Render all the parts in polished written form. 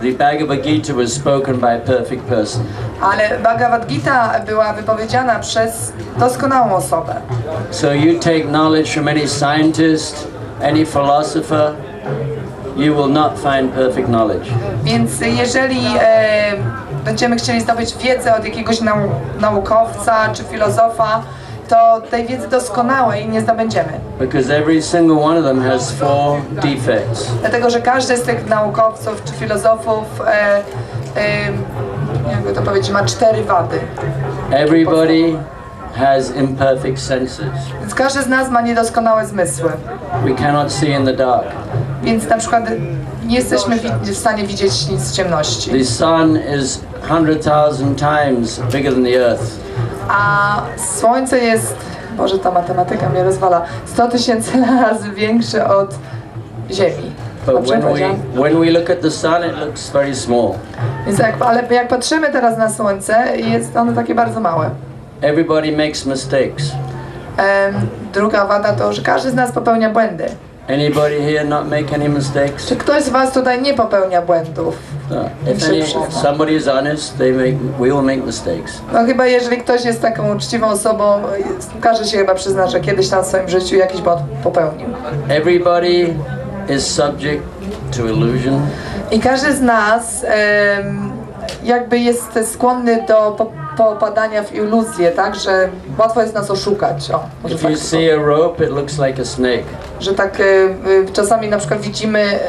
the Bhagavad Gita was spoken by a perfect person. Ale Bhagavad Gita była wypowiedziana przez doskonałą osobę. So you take knowledge from any scientist, any philosopher, you will not find perfect knowledge. Więc jeżeli będziemy chcieli zdobyć wiedzę od jakiegoś naukowca czy filozofa, to tej wiedzy doskonałej nie zdobędziemy. Because every single one of them has 4 defects. Dlatego, że każdy z tych naukowców czy filozofów, jakby to powiedzieć, ma 4 wady. Everybody has imperfect senses. Więc każdy z nas ma niedoskonałe zmysły. We cannot see in the dark. Więc na przykład nie jesteśmy w stanie widzieć nic w ciemności. The sun is 100,000 times bigger than the earth. A Słońce jest, Boże, ta matematyka mnie rozwala, 100 000 razy większe od Ziemi. But when we look at the sun, it looks very small. Więc ale jak patrzymy teraz na Słońce, jest ono takie bardzo małe. Everybody makes mistakes. Druga wada to, że każdy z nas popełnia błędy. Anybody here not make any mistakes? Czy ktoś z was tutaj nie popełnia błędów? No. If somebody is honest, we all make mistakes. No chyba jeżeli ktoś jest taką uczciwą osobą, każdy się chyba przyzna, że kiedyś tam w swoim życiu jakiś błąd popełnił. Everybody is subject to illusion. I każdy z nas jakby jest skłonny do popadania w iluzję, tak, że łatwo jest nas oszukać. If you see a rope, it looks like a snake. Że tak czasami na przykład widzimy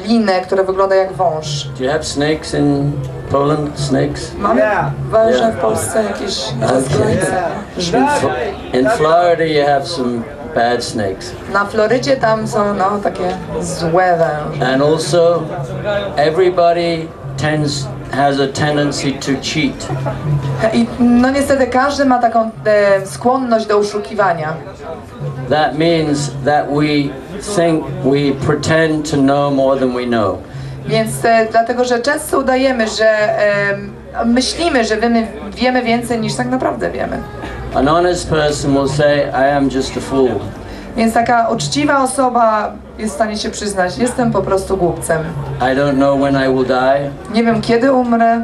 linę, która wygląda jak wąż. Do you have snakes in Poland? Snakes? Mamy węże w Polsce jakieś rozgleńce? In Florida you have some bad snakes. Na Florydzie tam są takie złe węże. And also everybody has a tendency to cheat. I no niestety każdy ma taką skłonność do oszukiwania. That means that we think we pretend to know more than we know. Więc dlatego, że często udajemy, że myślimy, że wiemy więcej niż tak naprawdę wiemy. An honest person will say, I am just a fool. Więc taka uczciwa osoba jest w stanie się przyznać, jestem po prostu głupcem. I don't know when I will die. Nie wiem, kiedy umrę.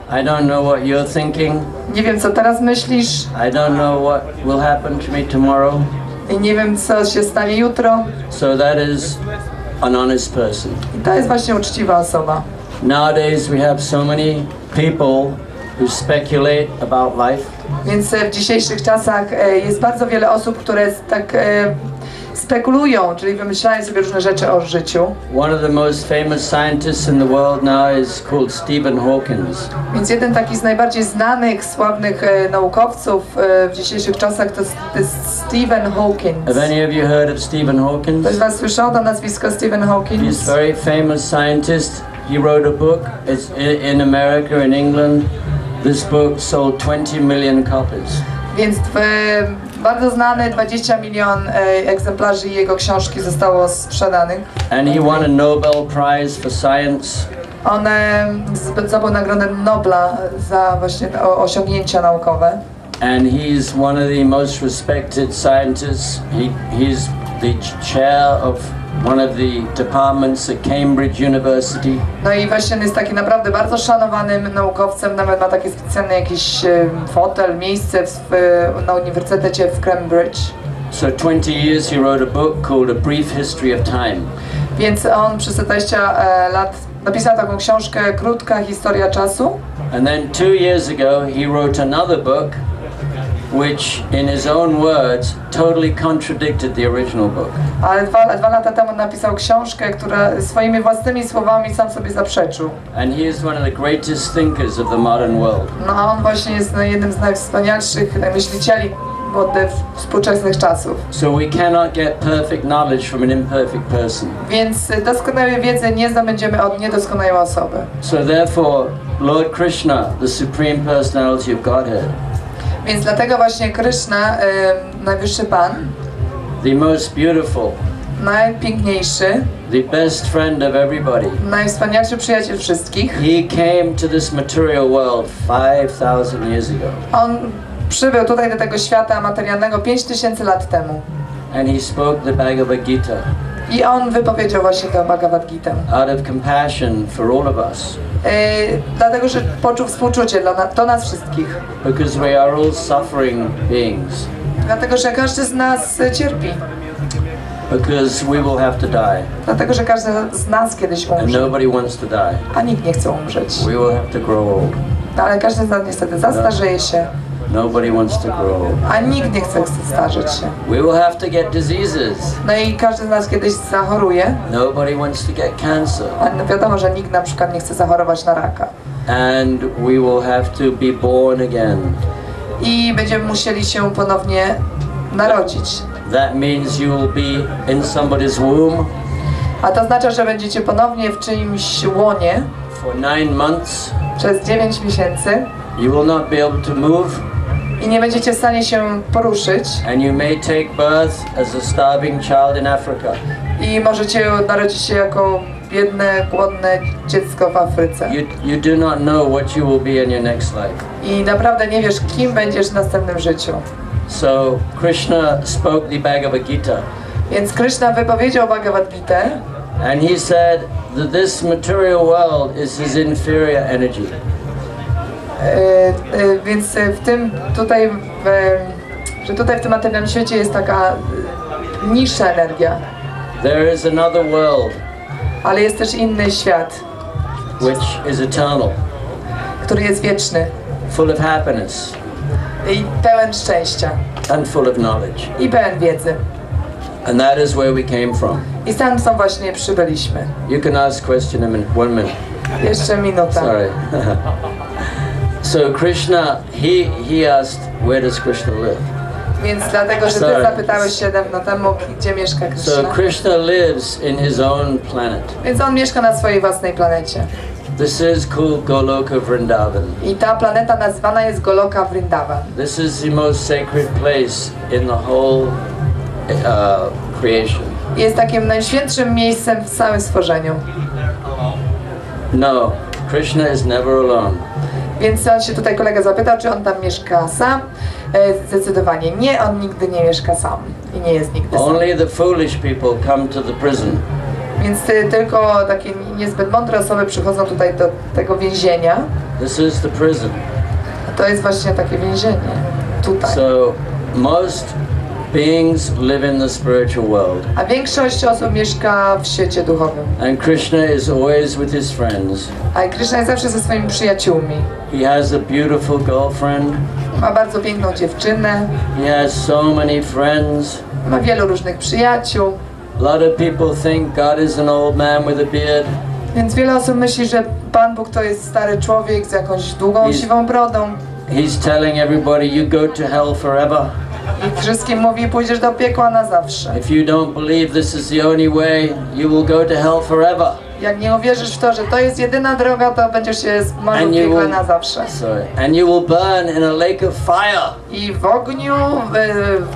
I don't know what you're thinking. Nie wiem, co teraz myślisz. I don't know what will happen to me tomorrow. I nie wiem, co się stanie jutro. So that is an honest person. I to jest właśnie uczciwa osoba. Nowadays we have so many people who speculate about life. Więc w dzisiejszych czasach jest bardzo wiele osób, które tak spekulują, czyli wymyślają sobie różne rzeczy o życiu. One of the most famous scientists in the world now is called Stephen Hawking. Więc jeden taki z najbardziej znanych, sławnych naukowców w dzisiejszych czasach to jest Stephen Hawking. Have any of you heard of Stephen Hawking? Ktoś z was słyszał to nazwisko Stephen Hawking? He's a very famous scientist. He wrote a book. It's in America, in England. This book sold 20 million copies. Więc bardzo znany, 20 milion egzemplarzy jego książki zostało sprzedanych. And he won a Nobel Prize for Science. On zdobył nagrodę Nobla za właśnie osiągnięcia naukowe. And he's one of the most respected scientists. He's the chair of one of the departments at Cambridge University. No i właśnie jest taki naprawdę bardzo szanowanym naukowcem, nawet ma taki specjalny jakiś fotel, miejsce na uniwersytecie w Cambridge. So 20 years he wrote a book called A Brief History of Time. Więc on przez 20 lat napisał taką książkę Krótka historia czasu. And then 2 years ago he wrote another book which in his own words totally contradicted the original book. Ale dwa lata temu napisał książkę, która swoimi własnymi słowami sam sobie zaprzeczył. And he is one of the greatest thinkers of the modern world. No a on właśnie jest jednym z najwspanialszych myślicieli współczesnych czasów. So we cannot get perfect knowledge from an imperfect person. Więc doskonałej wiedzy nie zdobędziemy od niedoskonałej osoby. So therefore Lord Kryszna, the supreme personality of Godhead, więc dlatego właśnie Kryszna, najwyższy Pan, the most beautiful, najpiękniejszy, the best friend of everybody, najwspanialszy przyjaciel wszystkich, he came to this material world 5,000 years ago. On przybył tutaj do tego świata materialnego 5000 lat temu. And he spoke the Bhagavad Gita. I on wypowiedział właśnie tę Bhagavad Gitę. Out of compassion for all of us. Dlatego, że poczuł współczucie do nas wszystkich. Because we are all suffering beings. Dlatego, że każdy z nas cierpi. Because we will have to die. Dlatego, że każdy z nas kiedyś umrze. And nobody wants to die. A nikt nie chce umrzeć. We will have to grow old. No, ale każdy z nas niestety zastarzeje się. Nobody wants to grow old. A nikt nie chce starzeć się. We will have to get diseases. No i każdy z nas kiedyś zachoruje. Nobody wants to get cancer. A wiadomo, że nikt na przykład nie chce zachorować na raka. And we will have to be born again. I będziemy musieli się ponownie narodzić. That means you will be in somebody's womb. A to oznacza, że będziecie ponownie w czyimś łonie For 9 months. przez 9 miesięcy. You will not be able to move. I nie będziecie w stanie się poruszyć. And you may take birth as a starving child in Africa. I możecie narodzić się jako biedne, głodne dziecko w Afryce. You do not know what you will be in your next life. I naprawdę nie wiesz, kim będziesz w następnym życiu. So Kryszna spoke the Bhagavad Gita. Więc Kryszna wypowiedział Bhagavad Gitę. And he said that this material world is his inferior energy. Więc w tym tutaj, że tutaj w tym materialnym świecie jest taka niższa energia. There is another world. Ale jest też inny świat, which is eternal. Który jest wieczny. Full of happiness. I pełen szczęścia. And full of knowledge. I pełen wiedzy. And that is where we came from. I stamtąd właśnie przybyliśmy. You can ask question in 1 minute. Jeszcze minuta. Sorry. So Kryszna, he asked, where does Kryszna live? Więc dlatego, że ty zapytałeś się dawno temu, gdzie mieszka Kryszna. So Kryszna lives in his own planet. Więc on mieszka na swojej własnej planecie. This is called Goloka Vrindavan. I ta planeta nazywana jest Goloka Vrindavan. This is the most sacred place in the whole creation. Jest takim najświętszym miejscem w całym stworzeniu. No, Kryszna is never alone. Więc on się tutaj kolega zapytał, czy on tam mieszka sam. Zdecydowanie nie, on nigdy nie mieszka sam i nie jest nigdy sam. Only the foolish people come to the prison. Więc tylko takie niezbyt mądre osoby przychodzą tutaj do tego więzienia. This is the prison. A to jest właśnie takie więzienie. Tutaj. So most beings live in the spiritual world. A większość osób mieszka w świecie duchowym. And Kryszna is always with his friends. A Kryszna jest zawsze ze swoimi przyjaciółmi. He has a beautiful girlfriend. Ma bardzo piękną dziewczynę. He has so many friends. Ma wielu różnych przyjaciół. A lot of people think God is an old man with a beard. Więc wiele osób myśli, że Pan Bóg to jest stary człowiek z jakąś długą, siwą brodą. He's telling everybody you go to hell forever. I wszystkim mówi, pójdziesz do piekła na zawsze. If you don't believe this is the only way, you will go to hell forever. Jak nie uwierzysz w to, że to jest jedyna droga, to będziesz się zmarł w piekle na zawsze. And you will burn in a lake of fire. I w ogniu,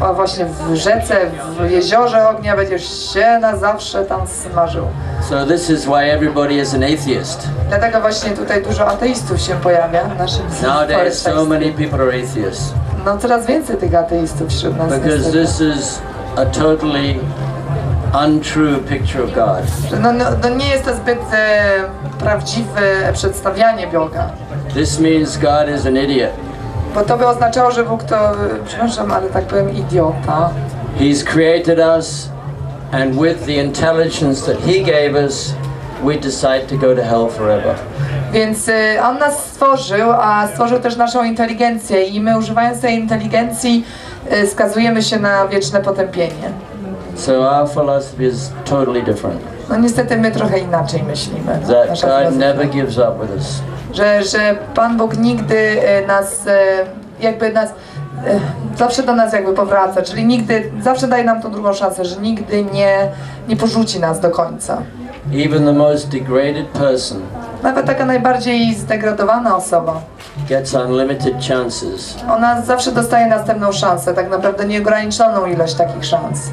a właśnie w rzece, w jeziorze ognia będziesz się na zawsze tam smażył. So this is why everybody is an atheist. Dlatego właśnie tutaj dużo ateistów się pojawia w naszym Nowadays so many people are atheists. No coraz więcej tych ateistów wśród nas. Because this is a totally untrue picture of God. No nie jest to zbyt prawdziwe przedstawianie Boga. This means God is an idiot. Bo to by oznaczało, że Bóg to, przepraszam, ale tak powiem, idiota. He's created us, and with the intelligence that He gave us, we decide to go to hell forever. Więc On nas stworzył, a stworzył też naszą inteligencję i my, używając tej inteligencji, skazujemy się na wieczne potępienie. So our philosophy is totally different. No niestety my trochę inaczej myślimy. That God never gives up with us. Że Pan Bóg nigdy zawsze do nas jakby powraca, czyli nigdy, zawsze daje nam tą drugą szansę, że nigdy nie porzuci nas do końca. Even the most degraded person Nawet taka najbardziej zdegradowana osoba, gets unlimited chances. ona zawsze dostaje następną szansę, tak naprawdę nieograniczoną ilość takich szans.